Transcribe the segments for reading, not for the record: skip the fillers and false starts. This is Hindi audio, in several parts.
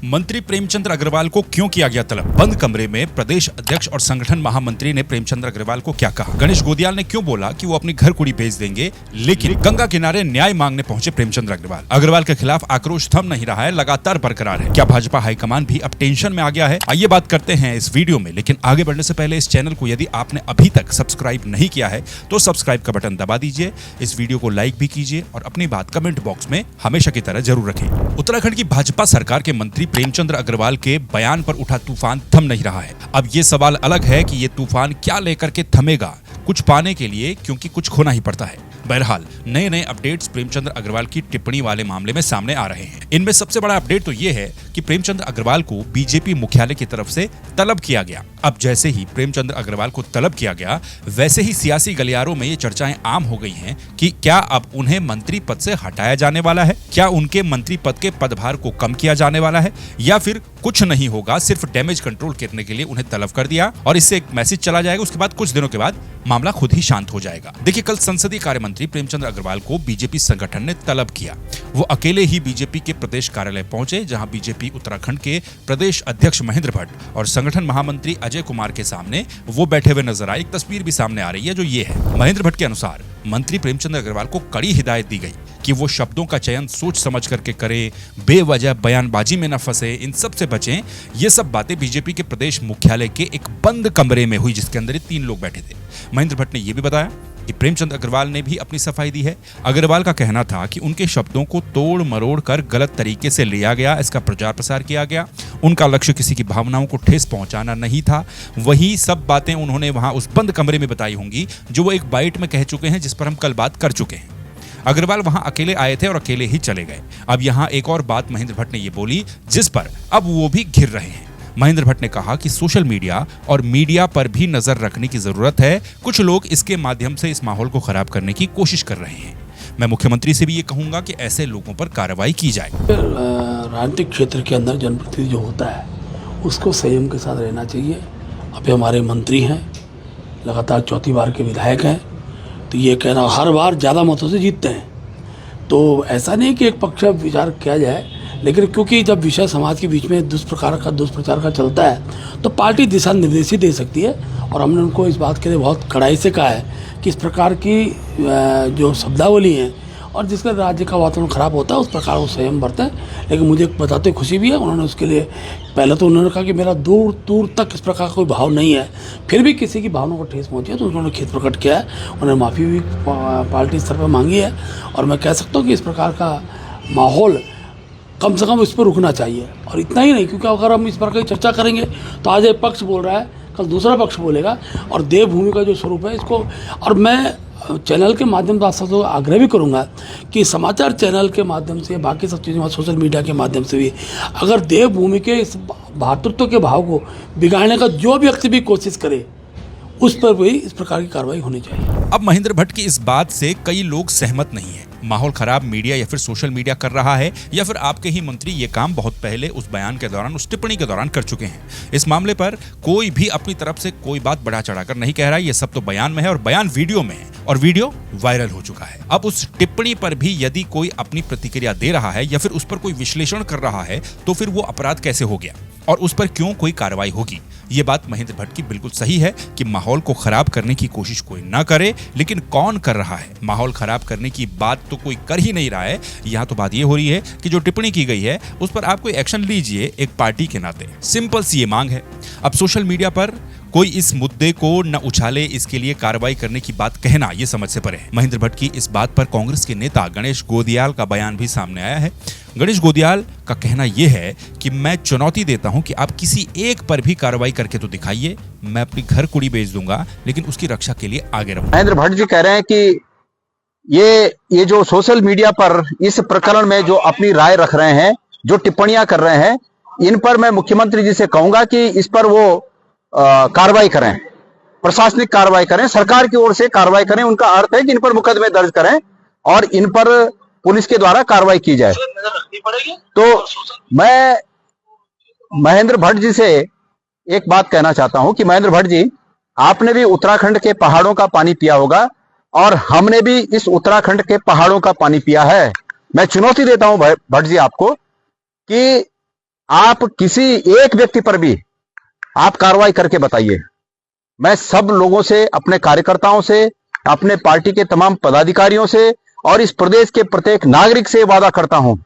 मंत्री प्रेमचंद अग्रवाल को क्यों किया गया तलब? बंद कमरे में प्रदेश अध्यक्ष और संगठन महामंत्री ने प्रेमचंद अग्रवाल को क्या कहा? गणेश गोदियाल ने क्यों बोला कि वो अपनी घर कुड़ी भेज देंगे, लेकिन गंगा किनारे न्याय मांगने पहुंचे प्रेमचंद अग्रवाल। अग्रवाल के खिलाफ आक्रोश थम नहीं रहा है, लगातार बरकरार है। क्या भाजपा हाईकमान भी अब टेंशन में आ गया है? आइए बात करते हैं इस वीडियो में, लेकिन आगे बढ़ने से पहले इस चैनल को यदि आपने अभी तक सब्सक्राइब नहीं किया है तो सब्सक्राइब का बटन दबा दीजिए, इस वीडियो को लाइक भी कीजिए और अपनी बात कमेंट बॉक्स में हमेशा की तरह जरूर रखें। उत्तराखंड की भाजपा सरकार के मंत्री प्रेमचंद अग्रवाल के बयान पर उठा तूफान थम नहीं रहा है। अब ये सवाल अलग है कि ये तूफान क्या लेकर के थमेगा, कुछ पाने के लिए, क्योंकि कुछ खोना ही पड़ता है। बहरहाल नए नए अपडेट्स प्रेमचंद अग्रवाल की टिप्पणी वाले मामले में सामने आ रहे हैं। इनमें सबसे बड़ा अपडेट तो ये है कि प्रेमचंद अग्रवाल को बीजेपी मुख्यालय की तरफ से तलब किया गया। अब जैसे ही प्रेमचंद अग्रवाल को तलब किया गया, वैसे ही सियासी गलियारों में ये चर्चाएं आम हो गई हैं कि क्या अब उन्हें मंत्री पद से हटाया जाने वाला है, क्या उनके मंत्री पद के पदभार को कम किया जाने वाला है, या फिर कुछ नहीं होगा, सिर्फ डैमेज कंट्रोल करने के लिए उन्हें तलब कर दिया और इससे एक मैसेज चला जाएगा। उसके बाद कुछ दिनों के बाद मामला खुद ही शांत हो जाएगा। देखिए, कल संसदीय कार्य मंत्री प्रेमचंद अग्रवाल को बीजेपी संगठन ने तलब किया। वो अकेले ही बीजेपी के प्रदेश कार्यालय पहुंचे, जहां बीजेपी उत्तराखंड के प्रदेश अध्यक्ष महेंद्र भट्ट और संगठन महामंत्री अजय कुमार के सामने वो बैठे हुए नजर आए। एक तस्वीर भी सामने आ रही है जो ये है। महेंद्र भट्ट के अनुसार मंत्री प्रेमचंद अग्रवाल को कड़ी हिदायत दी गई कि वो शब्दों का चयन सोच समझ करके करें, बेवजह बयानबाजी में न फंसे, इन सब से बचें। ये सब बातें बीजेपी के प्रदेश मुख्यालय के एक बंद कमरे में हुई, जिसके अंदर 3 लोग बैठे थे। महेंद्र भट्ट ने यह भी बताया कि प्रेमचंद अग्रवाल ने भी अपनी सफाई दी है। अग्रवाल का कहना था कि उनके शब्दों को तोड़ मरोड़ कर गलत तरीके से लिया गया, इसका प्रचार प्रसार किया गया। उनका लक्ष्य किसी की भावनाओं को ठेस पहुंचाना नहीं था। वही सब बातें उन्होंने वहां उस बंद कमरे में बताई होंगी जो वो एक बाइट में कह चुके हैं, जिस पर हम कल बात कर चुके हैं। अग्रवाल वहां अकेले आए थे और अकेले ही चले गए। अब यहां एक और बात महेंद्र भट्ट ने ये बोली, जिस पर अब वो भी घिर रहे हैं। महेंद्र भट्ट ने कहा कि सोशल मीडिया और मीडिया पर भी नजर रखने की जरूरत है। कुछ लोग इसके माध्यम से इस माहौल को खराब करने की कोशिश कर रहे हैं। मैं मुख्यमंत्री से भी ये कहूंगा कि ऐसे लोगों पर कार्रवाई की जाए। राजनीतिक क्षेत्र के अंदर जनप्रतिनिधि जो होता है उसको संयम के साथ रहना चाहिए। अभी हमारे मंत्री हैं, लगातार 4थी बार के विधायक हैं, तो ये कहना हर बार ज़्यादा मतों से जीतते हैं, तो ऐसा नहीं कि एक पक्ष विचार किया जाए, लेकिन क्योंकि जब विषय समाज के बीच में दुष्प्रचार का चलता है तो पार्टी दिशा निर्देश ही दे सकती है। और हमने उनको इस बात के लिए बहुत कड़ाई से कहा है कि इस प्रकार की जो शब्दावली हैं और जिसका राज्य का वातावरण खराब होता है उस प्रकार वो संयम बरतें। लेकिन मुझे बताते खुशी भी है, उन्होंने उसके लिए पहले तो उन्होंने कहा कि मेरा दूर दूर तक इस प्रकार का कोई भाव नहीं है, फिर भी किसी की भावना को ठेस पहुंची है तो उन्होंने खेद प्रकट किया है। उन्होंने माफ़ी भी पार्टी स्तर पर मांगी है और मैं कह सकता हूँ कि इस प्रकार का माहौल कम से कम इस पर रुकना चाहिए। और इतना ही नहीं, क्योंकि अगर हम इस प्रकार की चर्चा करेंगे तो आज एक पक्ष बोल रहा है, कल दूसरा पक्ष बोलेगा, और देवभूमि का जो स्वरूप है इसको, और मैं चैनल के माध्यम से आप सबको आग्रह भी करूंगा कि समाचार चैनल के माध्यम से, बाकी सब चीज़ों, सोशल मीडिया के माध्यम से भी अगर देवभूमि के इस भातृत्व के भाव को बिगाड़ने का जो व्यक्ति भी कोशिश करे उस पर भी इस प्रकार की कार्रवाई होनी चाहिए। अब महेंद्र भट्ट की इस बात से कई लोग सहमत नहीं है। माहौल खराब मीडिया या फिर सोशल मीडिया कर रहा है, या फिर आपके ही मंत्री ये काम बहुत पहले उस बयान के दौरान, उस टिप्पणी के दौरान कर चुके हैं। इस मामले पर कोई भी अपनी तरफ से कोई बात बढ़ा चढ़ाकर नहीं कह रहा है। ये सब तो बयान में है और बयान वीडियो में है और वीडियो वायरल हो चुका है। अब उस टिप्पणी पर भी यदि कोई अपनी प्रतिक्रिया दे रहा है या फिर उस पर कोई विश्लेषण कर रहा है तो फिर वो अपराध कैसे हो गया और उस पर क्यों कोई कार्रवाई होगी? ये बात महेंद्र भट्ट की बिल्कुल सही है कि माहौल को खराब करने की कोशिश कोई ना करे, लेकिन कौन कर रहा है? माहौल खराब करने की बात तो कोई कर ही नहीं रहा है। यहाँ तो बात ये हो रही है कि जो टिप्पणी की गई है उस पर आप कोई एक्शन लीजिए एक पार्टी के नाते। सिंपल सी ये मांग है। अब सोशल मीडिया पर कोई इस मुद्दे को न उछाले, इसके लिए कार्रवाई करने की बात कहना ये समझ से परे है। महेंद्र भट्ट की इस बात पर कांग्रेस के नेता गणेश गोदियाल का बयान भी सामने आया है। गणेश गोदियाल का कहना यह है कि मैं चुनौती देता हूं कि आप किसी एक पर भी कार्रवाई करके तो दिखाइए, मैं अपनी घर कुड़ी बेच दूंगा, लेकिन उसकी रक्षा के लिए आगे रहूंगा। महेंद्र भट्ट जी कह रहे हैं कि ये जो सोशल मीडिया पर इस प्रकरण में जो अपनी राय रख रहे हैं, जो टिप्पणियां कर रहे हैं, इन पर मैं मुख्यमंत्री जी से कहूंगा कि इस पर वो कार्रवाई करें, प्रशासनिक कार्रवाई करें, सरकार की ओर से कार्रवाई करें। उनका अर्थ है कि इन पर मुकदमे दर्ज करें और इन पर पुलिस के द्वारा कार्रवाई की जाए। तो मैं महेंद्र भट्ट जी से एक बात कहना चाहता हूं कि महेंद्र भट्ट जी, आपने भी उत्तराखंड के पहाड़ों का पानी पिया होगा और हमने भी इस उत्तराखंड के पहाड़ों का पानी पिया है। मैं चुनौती देता हूं भट्ट जी आपको कि आप किसी एक व्यक्ति पर भी आप कार्रवाई करके बताइए। मैं सब लोगों से, अपने कार्यकर्ताओं से, अपने पार्टी के तमाम पदाधिकारियों से और इस प्रदेश के प्रत्येक नागरिक से वादा करता हूं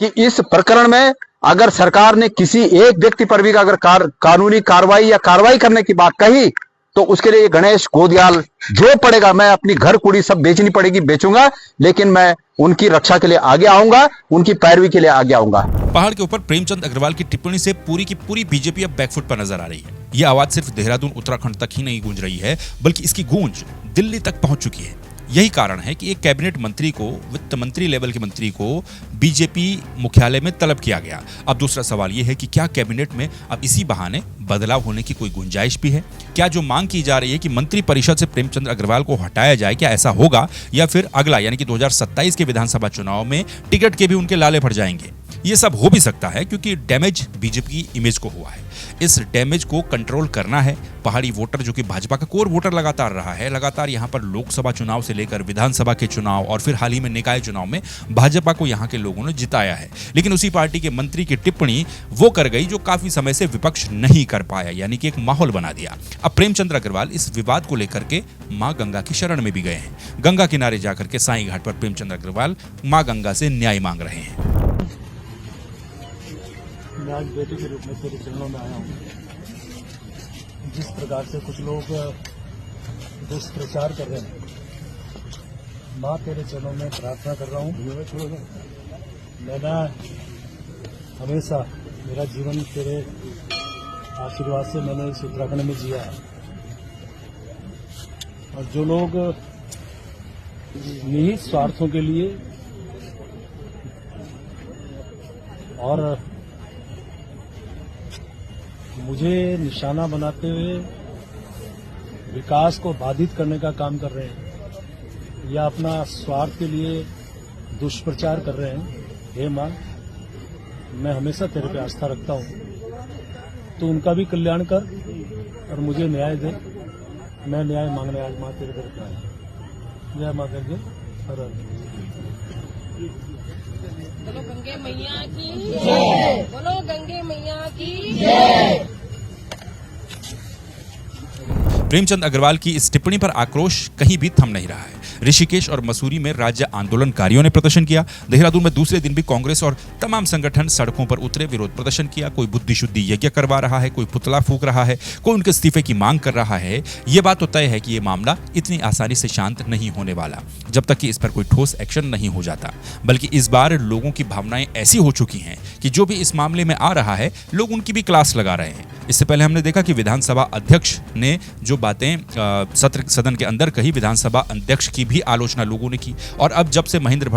कि इस प्रकरण में अगर सरकार ने किसी एक व्यक्ति पर भी अगर कानूनी कार्रवाई या कार्रवाई करने की बात कही तो उसके लिए गणेश गोदियाल जो पड़ेगा, मैं अपनी घर कुड़ी सब बेचनी पड़ेगी बेचूंगा, लेकिन मैं उनकी रक्षा के लिए आगे आऊंगा, उनकी पैरवी के लिए आगे आऊंगा। पहाड़ के ऊपर प्रेमचंद अग्रवाल की टिप्पणी से पूरी की पूरी बीजेपी अब बैकफुट पर नजर आ रही है। ये आवाज सिर्फ देहरादून उत्तराखंड तक ही नहीं गूंज रही है, बल्कि इसकी गूंज दिल्ली तक पहुंच चुकी है। यही कारण है कि एक कैबिनेट मंत्री को, वित्त मंत्री लेवल के मंत्री को बीजेपी मुख्यालय में तलब किया गया। अब दूसरा सवाल यह है कि क्या कैबिनेट में अब इसी बहाने बदलाव होने की कोई गुंजाइश भी है? क्या जो मांग की जा रही है कि मंत्री परिषद से प्रेमचंद अग्रवाल को हटाया जाए, क्या ऐसा होगा, या फिर अगला यानी कि 2027 के विधानसभा चुनाव में टिकट के भी उनके लाले पड़ जाएंगे? ये सब हो भी सकता है क्योंकि डैमेज बीजेपी की इमेज को हुआ है। इस डैमेज को कंट्रोल करना है। पहाड़ी वोटर जो कि भाजपा का कोर वोटर लगातार रहा है, लगातार यहां पर लोकसभा चुनाव से लेकर विधानसभा के चुनाव और फिर हाल ही में निकाय चुनाव में भाजपा को यहां के लोगों ने जिताया है। लेकिन उसी पार्टी के मंत्री की टिप्पणी वो कर गई जो काफी समय से विपक्ष नहीं कर पाया, यानी कि एक माहौल बना दिया। अब प्रेमचंद अग्रवाल इस विवाद को लेकर के मां गंगा की शरण में भी गए हैं। गंगा किनारे जाकर के साईं घाट पर प्रेमचंद अग्रवाल मां गंगा से न्याय मांग रहे हैं। मैं आज बेटे के रूप में तेरे चरणों में आया हूँ। जिस प्रकार से कुछ लोग दुष्प्रचार कर रहे हैं, माँ तेरे चरणों में प्रार्थना कर रहा हूँ। मैंने हमेशा मेरा जीवन तेरे आशीर्वाद से मैंने इस उत्तराखंड में जिया है, और जो लोग निहित स्वार्थों के लिए और मुझे निशाना बनाते हुए विकास को बाधित करने का काम कर रहे हैं या अपना स्वार्थ के लिए दुष्प्रचार कर रहे हैं, हे मां, मैं हमेशा तेरे पे आस्था रखता हूं। तो उनका भी कल्याण कर और मुझे न्याय दे। मैं न्याय मांगने आज मां तेरे दर पे आया। जय मां करके हर बोलो गंगे मैया की जय। बोलो गंगे मैया की जय। प्रेमचंद अग्रवाल की इस टिप्पणी पर आक्रोश कहीं भी थम नहीं रहा है। ऋषिकेश और मसूरी में राज्य आंदोलनकारियों ने प्रदर्शन किया। देहरादून में दूसरे दिन भी कांग्रेस और तमाम संगठन सड़कों पर उतरे, विरोध प्रदर्शन किया। कोई बुद्धि शुद्धि यज्ञ करवा रहा है, कोई पुतला फूंक रहा है, कोई उनके इस्तीफे की मांग कर रहा है। यह बात तो तय है कि यह मामला इतनी आसानी से शांत नहीं होने वाला जब तक कि इस पर कोई ठोस एक्शन नहीं हो जाता। बल्कि इस बार लोगों की भावनाएं ऐसी हो चुकी हैं कि जो भी इस मामले में आ रहा है, लोग उनकी भी क्लास लगा रहे हैं। इससे पहले हमने देखा कि विधानसभा अध्यक्ष ने जो बातें सदन के अंदर कही, विधानसभा अध्यक्ष की भी आलोचना लोगों ने की। और अब जब से महेंद्र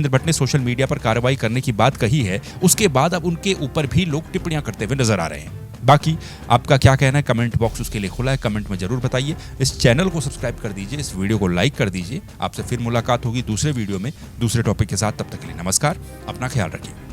भट्ट ने सोशल मीडिया पर कार्रवाई करने की बात कही है, उसके बाद अब उनके ऊपर भी लोग टिप्पणियां करते हुए नजर आ रहे हैं। बाकी आपका क्या कहना है, कमेंट बॉक्स उसके लिए खुला है, कमेंट में जरूर बताइए। इस चैनल को सब्सक्राइब कर दीजिए, इस वीडियो को लाइक कर दीजिए। आपसे फिर मुलाकात होगी दूसरे वीडियो में दूसरे टॉपिक के साथ। तब तक के लिए नमस्कार, अपना ख्याल रखिए।